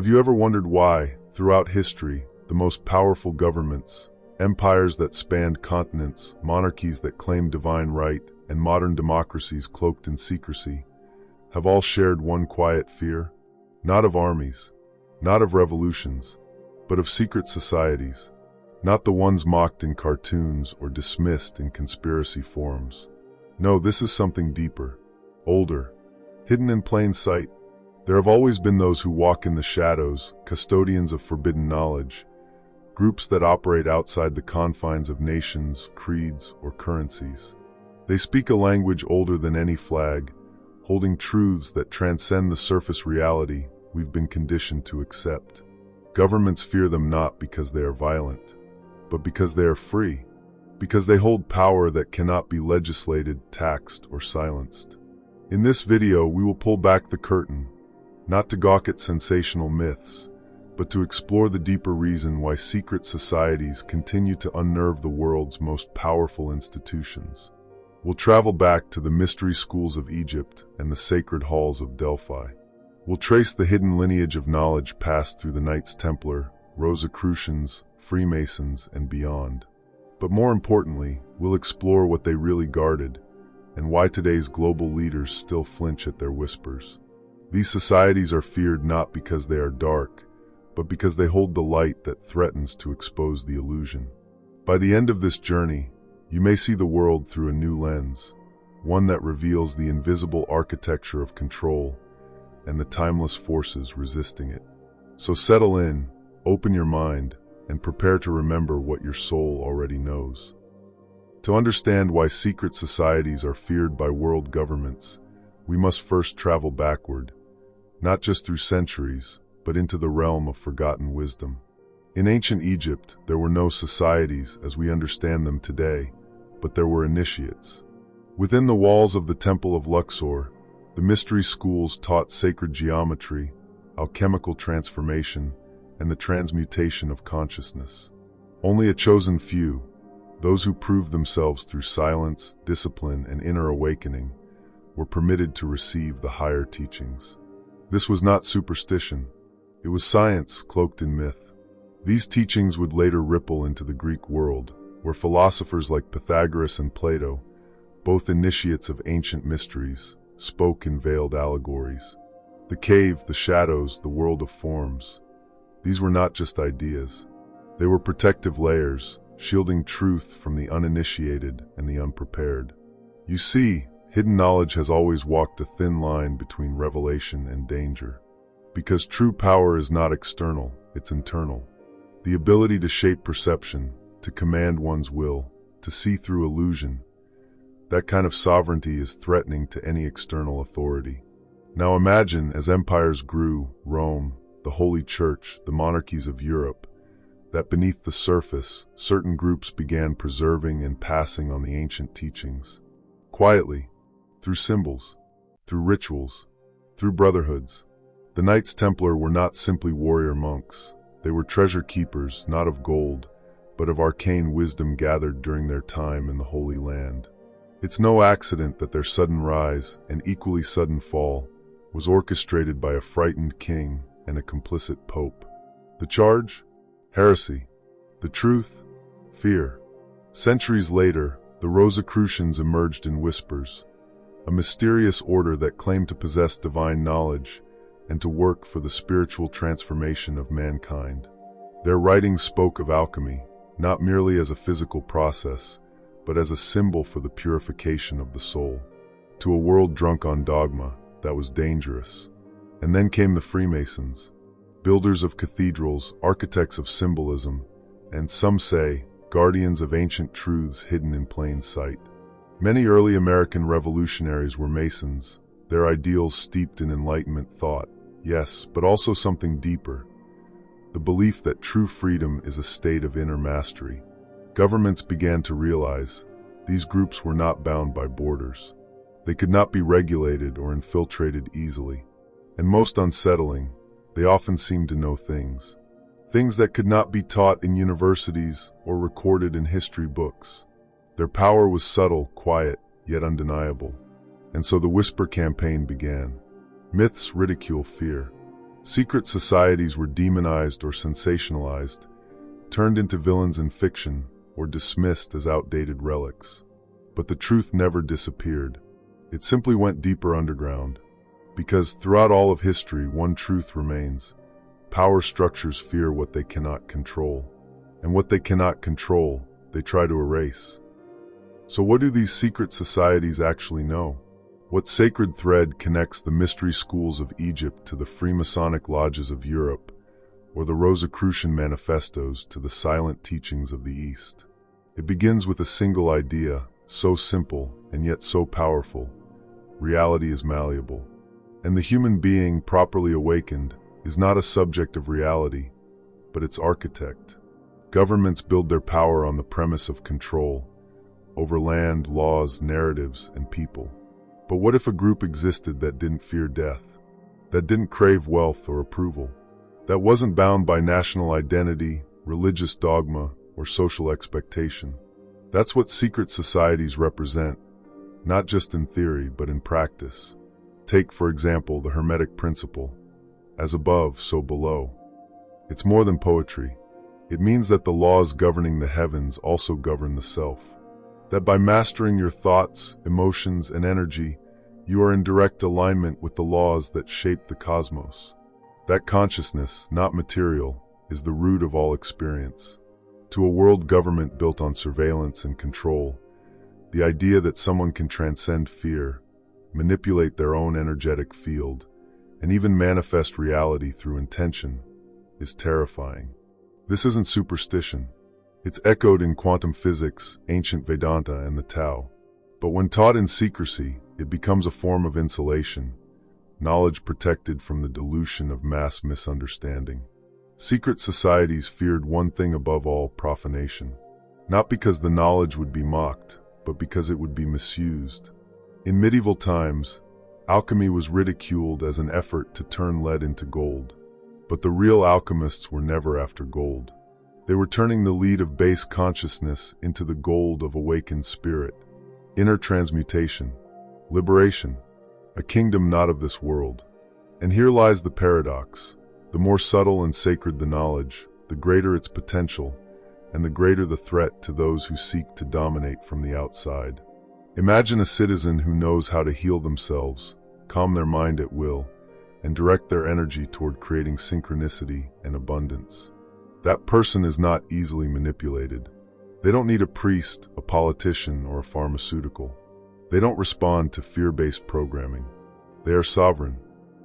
Have you ever wondered why, throughout history, the most powerful governments, empires that spanned continents, monarchies that claimed divine right, and modern democracies cloaked in secrecy, have all shared one quiet fear? Not of armies, not of revolutions, but of secret societies. Not the ones mocked in cartoons or dismissed in conspiracy forums. No, this is something deeper, older, hidden in plain sight. There have always been those who walk in the shadows, custodians of forbidden knowledge, groups that operate outside the confines of nations, creeds, or currencies. They speak a language older than any flag, holding truths that transcend the surface reality we've been conditioned to accept. Governments fear them not because they are violent, but because they are free, because they hold power that cannot be legislated, taxed, or silenced. In this video, we will pull back the curtain, not to gawk at sensational myths, but to explore the deeper reason why secret societies continue to unnerve the world's most powerful institutions. We'll travel back to the mystery schools of Egypt and the sacred halls of Delphi. We'll trace the hidden lineage of knowledge passed through the Knights Templar, Rosicrucians, Freemasons, and beyond. But more importantly, we'll explore what they really guarded and why today's global leaders still flinch at their whispers. These societies are feared not because they are dark, but because they hold the light that threatens to expose the illusion. By the end of this journey, you may see the world through a new lens, one that reveals the invisible architecture of control and the timeless forces resisting it. So settle in, open your mind, and prepare to remember what your soul already knows. To understand why secret societies are feared by world governments, we must first travel backward, not just through centuries, but into the realm of forgotten wisdom. In ancient Egypt, there were no societies as we understand them today, but there were initiates. Within the walls of the Temple of Luxor, the mystery schools taught sacred geometry, alchemical transformation, and the transmutation of consciousness. Only a chosen few, those who proved themselves through silence, discipline, and inner awakening, were permitted to receive the higher teachings. This was not superstition. It was science cloaked in myth. These teachings would later ripple into the Greek world, where philosophers like Pythagoras and Plato, both initiates of ancient mysteries, spoke in veiled allegories. The cave, the shadows, the world of forms. These were not just ideas. They were protective layers, shielding truth from the uninitiated and the unprepared. You see, hidden knowledge has always walked a thin line between revelation and danger. Because true power is not external, it's internal. The ability to shape perception, to command one's will, to see through illusion. That kind of sovereignty is threatening to any external authority. Now imagine, as empires grew, Rome, the Holy Church, the monarchies of Europe, that beneath the surface, certain groups began preserving and passing on the ancient teachings. Quietly, through symbols, through rituals, through brotherhoods. The Knights Templar were not simply warrior monks. They were treasure keepers, not of gold, but of arcane wisdom gathered during their time in the Holy Land. It's no accident that their sudden rise, and equally sudden fall, was orchestrated by a frightened king and a complicit pope. The charge? Heresy. The truth? Fear. Centuries later, the Rosicrucians emerged in whispers, a mysterious order that claimed to possess divine knowledge and to work for the spiritual transformation of mankind. Their writings spoke of alchemy, not merely as a physical process, but as a symbol for the purification of the soul. To a world drunk on dogma, that was dangerous. And then came the Freemasons, builders of cathedrals, architects of symbolism, and some say, guardians of ancient truths hidden in plain sight. Many early American revolutionaries were Masons, their ideals steeped in Enlightenment thought, yes, but also something deeper, the belief that true freedom is a state of inner mastery. Governments began to realize these groups were not bound by borders. They could not be regulated or infiltrated easily. And most unsettling, they often seemed to know things that could not be taught in universities or recorded in history books. Their power was subtle, quiet, yet undeniable. And so the Whisper campaign began. Myths ridicule fear. Secret societies were demonized or sensationalized, turned into villains in fiction, or dismissed as outdated relics. But the truth never disappeared. It simply went deeper underground. Because throughout all of history, one truth remains. Power structures fear what they cannot control. And what they cannot control, they try to erase. So what do these secret societies actually know? What sacred thread connects the mystery schools of Egypt to the Freemasonic lodges of Europe, or the Rosicrucian manifestos to the silent teachings of the East? It begins with a single idea, so simple and yet so powerful. Reality is malleable. And the human being, properly awakened, is not a subject of reality, but its architect. Governments build their power on the premise of control, over land, laws, narratives, and people. But what if a group existed that didn't fear death, that didn't crave wealth or approval, that wasn't bound by national identity, religious dogma, or social expectation? That's what secret societies represent, not just in theory, but in practice. Take, for example, the Hermetic principle, as above, so below. It's more than poetry. It means that the laws governing the heavens also govern the self. That by mastering your thoughts, emotions, and energy, you are in direct alignment with the laws that shape the cosmos. That consciousness, not material, is the root of all experience. To a world government built on surveillance and control, the idea that someone can transcend fear, manipulate their own energetic field, and even manifest reality through intention, is terrifying. This isn't superstition. It's echoed in quantum physics, ancient Vedanta, and the Tao. But when taught in secrecy, it becomes a form of insulation, knowledge protected from the dilution of mass misunderstanding. Secret societies feared one thing above all: profanation. Not because the knowledge would be mocked, but because it would be misused. In medieval times, alchemy was ridiculed as an effort to turn lead into gold. But the real alchemists were never after gold. They were turning the lead of base consciousness into the gold of awakened spirit. Inner transmutation, liberation, a kingdom not of this world. And here lies the paradox. The more subtle and sacred the knowledge, the greater its potential, and the greater the threat to those who seek to dominate from the outside. Imagine a citizen who knows how to heal themselves, calm their mind at will, and direct their energy toward creating synchronicity and abundance. That person is not easily manipulated. They don't need a priest, a politician, or a pharmaceutical. They don't respond to fear-based programming. They are sovereign,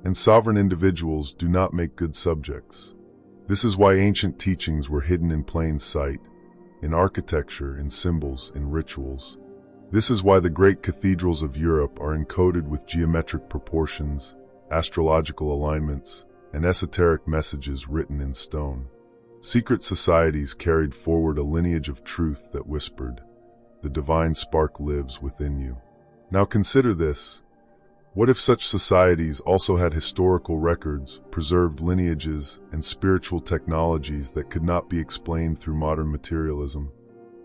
and sovereign individuals do not make good subjects. This is why ancient teachings were hidden in plain sight, in architecture, in symbols, in rituals. This is why the great cathedrals of Europe are encoded with geometric proportions, astrological alignments, and esoteric messages written in stone. Secret societies carried forward a lineage of truth that whispered, "The divine spark lives within you." Now consider this. What if such societies also had historical records, preserved lineages, and spiritual technologies that could not be explained through modern materialism?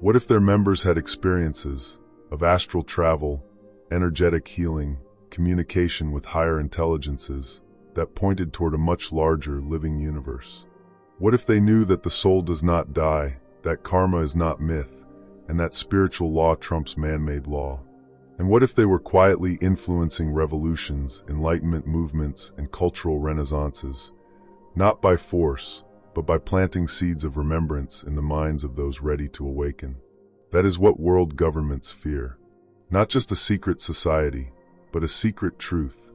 What if their members had experiences of astral travel, energetic healing, communication with higher intelligences that pointed toward a much larger living universe? What if they knew that the soul does not die, that karma is not myth, and that spiritual law trumps man-made law? And what if they were quietly influencing revolutions, enlightenment movements, and cultural renaissances, not by force, but by planting seeds of remembrance in the minds of those ready to awaken? That is what world governments fear. Not just a secret society, but a secret truth,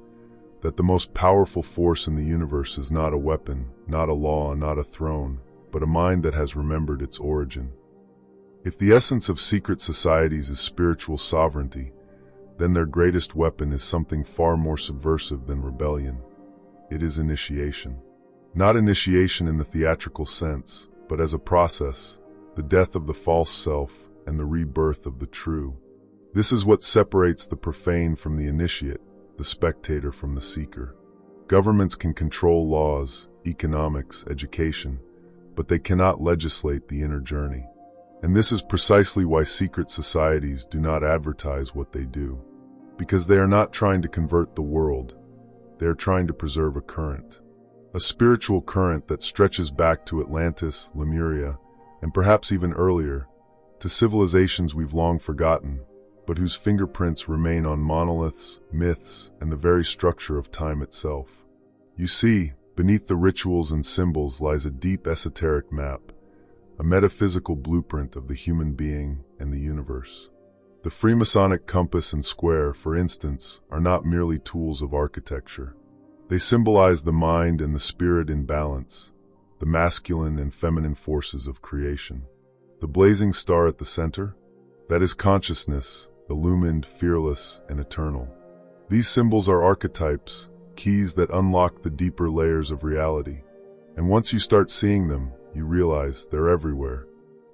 that the most powerful force in the universe is not a weapon, not a law, not a throne, but a mind that has remembered its origin. If the essence of secret societies is spiritual sovereignty, then their greatest weapon is something far more subversive than rebellion. It is initiation. Not initiation in the theatrical sense, but as a process, the death of the false self and the rebirth of the true. This is what separates the profane from the initiate, the spectator from the seeker. Governments can control laws, economics, education, but they cannot legislate the inner journey. And this is precisely why secret societies do not advertise what they do. Because they are not trying to convert the world, they are trying to preserve a current. a spiritual current that stretches back to Atlantis, Lemuria, and perhaps even earlier, to civilizations we've long forgotten, but whose fingerprints remain on monoliths, myths, and the very structure of time itself. You see, beneath the rituals and symbols lies a deep esoteric map, a metaphysical blueprint of the human being and the universe. The Freemasonic compass and square, for instance, are not merely tools of architecture. They symbolize the mind and the spirit in balance, the masculine and feminine forces of creation. The blazing star at the center? That is consciousness, illumined, fearless, and eternal. These symbols are archetypes, keys that unlock the deeper layers of reality. And once you start seeing them, you realize they're everywhere.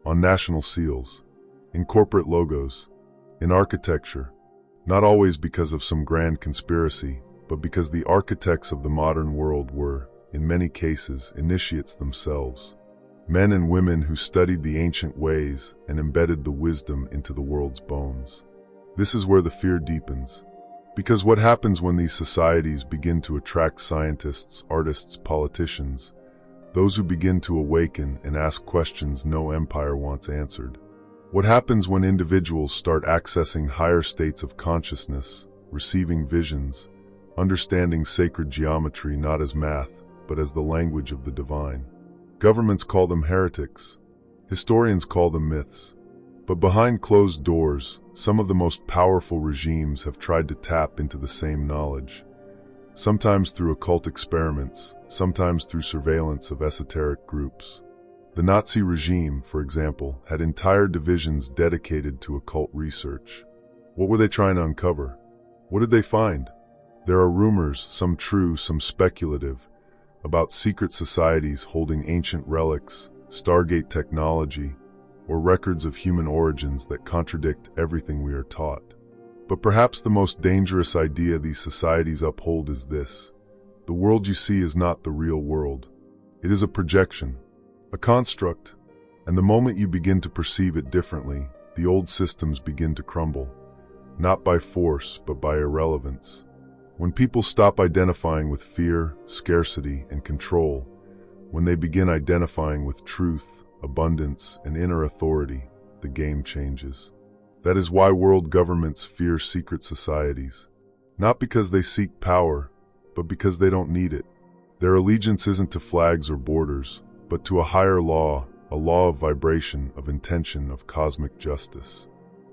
On national seals, in corporate logos, in architecture. Not always because of some grand conspiracy, but because the architects of the modern world were, in many cases, initiates themselves. Men and women who studied the ancient ways and embedded the wisdom into the world's bones. This is where the fear deepens. Because what happens when these societies begin to attract scientists, artists, politicians, those who begin to awaken and ask questions no empire wants answered? What happens when individuals start accessing higher states of consciousness, receiving visions, understanding sacred geometry not as math, but as the language of the divine? Governments call them heretics. Historians call them myths. But behind closed doors, some of the most powerful regimes have tried to tap into the same knowledge. Sometimes through occult experiments, sometimes through surveillance of esoteric groups. The Nazi regime, for example, had entire divisions dedicated to occult research. What were they trying to uncover? What did they find? There are rumors, some true, some speculative, about secret societies holding ancient relics, Stargate technology, or records of human origins that contradict everything we are taught. But perhaps the most dangerous idea these societies uphold is this: the world you see is not the real world. It is a projection, a construct, and the moment you begin to perceive it differently, the old systems begin to crumble, not by force, but by irrelevance. When people stop identifying with fear, scarcity, and control, when they begin identifying with truth, abundance, and inner authority, the game changes. That is why world governments fear secret societies. Not because they seek power, but because they don't need it. Their allegiance isn't to flags or borders, but to a higher law, a law of vibration, of intention, of cosmic justice.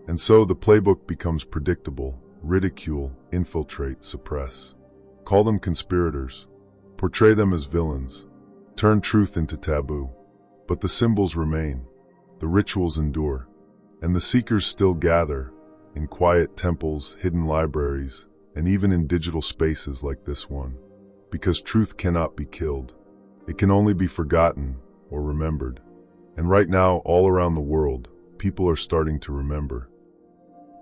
And so the playbook becomes predictable: ridicule, infiltrate, suppress. Call them conspirators. Portray them as villains. Turn truth into taboo. But the symbols remain. The rituals endure. And the seekers still gather, in quiet temples, hidden libraries, and even in digital spaces like this one. Because truth cannot be killed. It can only be forgotten or remembered. And right now, all around the world, people are starting to remember.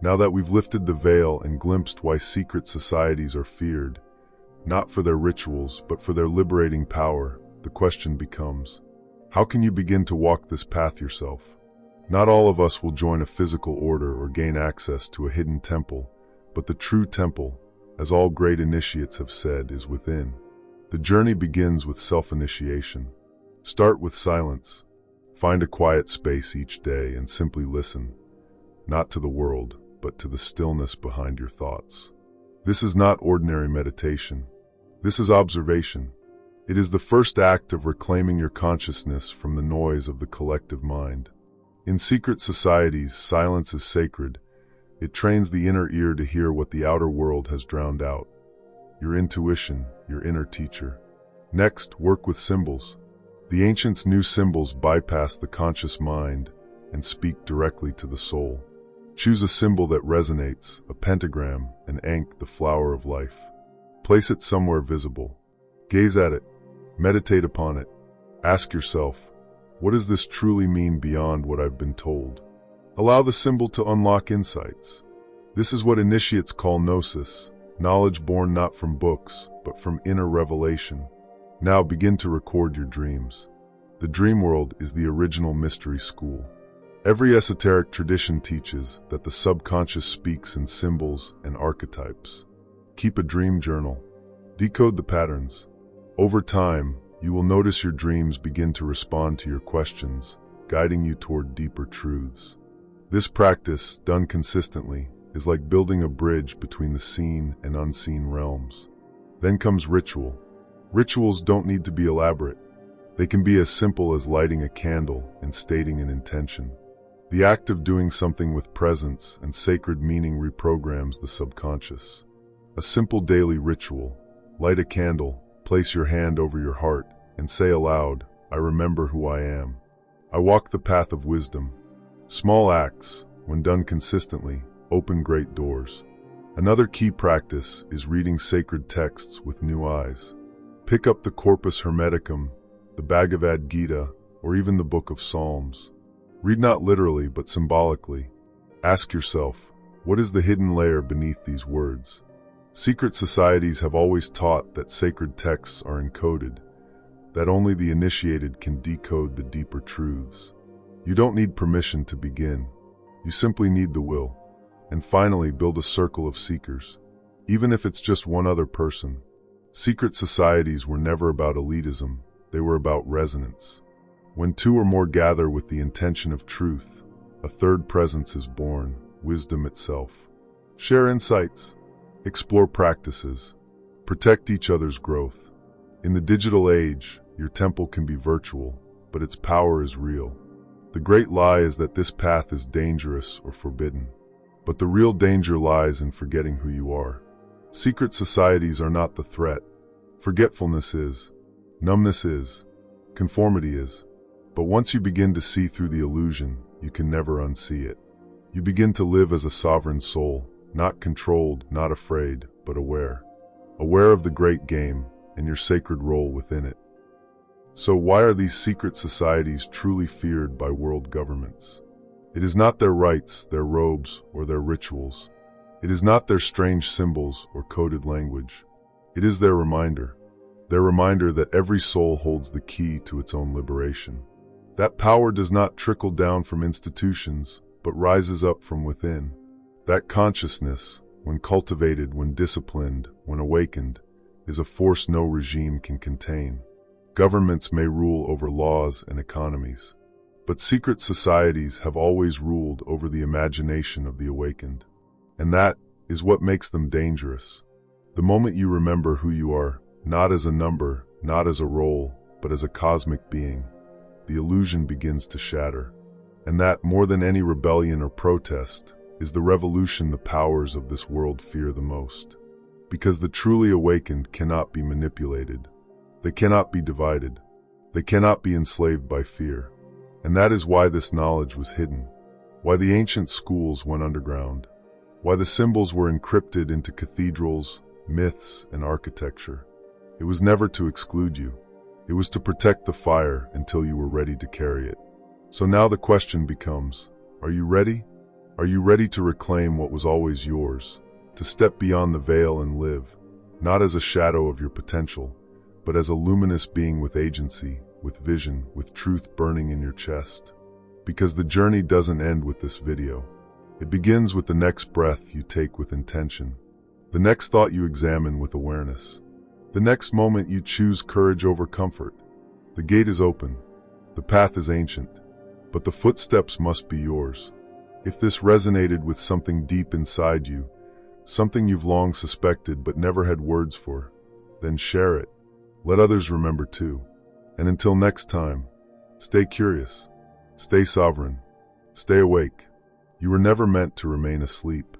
Now that we've lifted the veil and glimpsed why secret societies are feared, not for their rituals, but for their liberating power, the question becomes, how can you begin to walk this path yourself? Not all of us will join a physical order or gain access to a hidden temple, but the true temple, as all great initiates have said, is within. The journey begins with self-initiation. Start with silence. Find a quiet space each day and simply listen, not to the world, but to the stillness behind your thoughts. This is not ordinary meditation. This is observation. It is the first act of reclaiming your consciousness from the noise of the collective mind. In secret societies, silence is sacred. It trains the inner ear to hear what the outer world has drowned out. Your intuition, your inner teacher. Next, work with symbols. The ancients knew symbols bypass the conscious mind and speak directly to the soul. Choose a symbol that resonates, a pentagram, an ankh, the flower of life. Place it somewhere visible. Gaze at it. Meditate upon it. Ask yourself, what does this truly mean beyond what I've been told? Allow the symbol to unlock insights. This is what initiates call gnosis, knowledge born not from books, but from inner revelation. Now begin to record your dreams. The dream world is the original mystery school. Every esoteric tradition teaches that the subconscious speaks in symbols and archetypes. Keep a dream journal. Decode the patterns. Over time, you will notice your dreams begin to respond to your questions, guiding you toward deeper truths. This practice, done consistently, is like building a bridge between the seen and unseen realms. Then comes ritual. Rituals don't need to be elaborate. They can be as simple as lighting a candle and stating an intention. The act of doing something with presence and sacred meaning reprograms the subconscious. A simple daily ritual: light a candle, place your hand over your heart, and say aloud, "I remember who I am. I walk the path of wisdom." Small acts, when done consistently, open great doors. Another key practice is reading sacred texts with new eyes. Pick up the Corpus Hermeticum, the Bhagavad Gita, or even the Book of Psalms. Read not literally but symbolically. Ask yourself, what is the hidden layer beneath these words? Secret societies have always taught that sacred texts are encoded, that only the initiated can decode the deeper truths. You don't need permission to begin. You simply need the will. And finally, build a circle of seekers. Even if it's just one other person. Secret societies were never about elitism, they were about resonance. When two or more gather with the intention of truth, a third presence is born, wisdom itself. Share insights, explore practices, protect each other's growth. In the digital age, your temple can be virtual, but its power is real. The great lie is that this path is dangerous or forbidden. But the real danger lies in forgetting who you are. Secret societies are not the threat. Forgetfulness is. Numbness is. Conformity is. But once you begin to see through the illusion, you can never unsee it. You begin to live as a sovereign soul, not controlled, not afraid, but aware. Aware of the great game and your sacred role within it. So why are these secret societies truly feared by world governments? It is not their rites, their robes, or their rituals. It is not their strange symbols or coded language. It is their reminder that every soul holds the key to its own liberation. That power does not trickle down from institutions, but rises up from within. That consciousness, when cultivated, when disciplined, when awakened, is a force no regime can contain. Governments may rule over laws and economies, but secret societies have always ruled over the imagination of the awakened. And that is what makes them dangerous. The moment you remember who you are, not as a number, not as a role, but as a cosmic being, the illusion begins to shatter. And that, more than any rebellion or protest, is the revolution the powers of this world fear the most. Because the truly awakened cannot be manipulated. They cannot be divided. They cannot be enslaved by fear. And that is why this knowledge was hidden, why the ancient schools went underground, why the symbols were encrypted into cathedrals, myths, and architecture. It was never to exclude you. It was to protect the fire until you were ready to carry it. So now the question becomes, are you ready? Are you ready to reclaim what was always yours, to step beyond the veil and live, not as a shadow of your potential, but as a luminous being with agency, with vision, with truth burning in your chest? Because the journey doesn't end with this video. It begins with the next breath you take with intention, the next thought you examine with awareness, the next moment you choose courage over comfort. The gate is open, the path is ancient, but the footsteps must be yours. If this resonated with something deep inside you, something you've long suspected but never had words for, then share it. Let others remember too. And until next time, stay curious, stay sovereign, stay awake. You were never meant to remain asleep.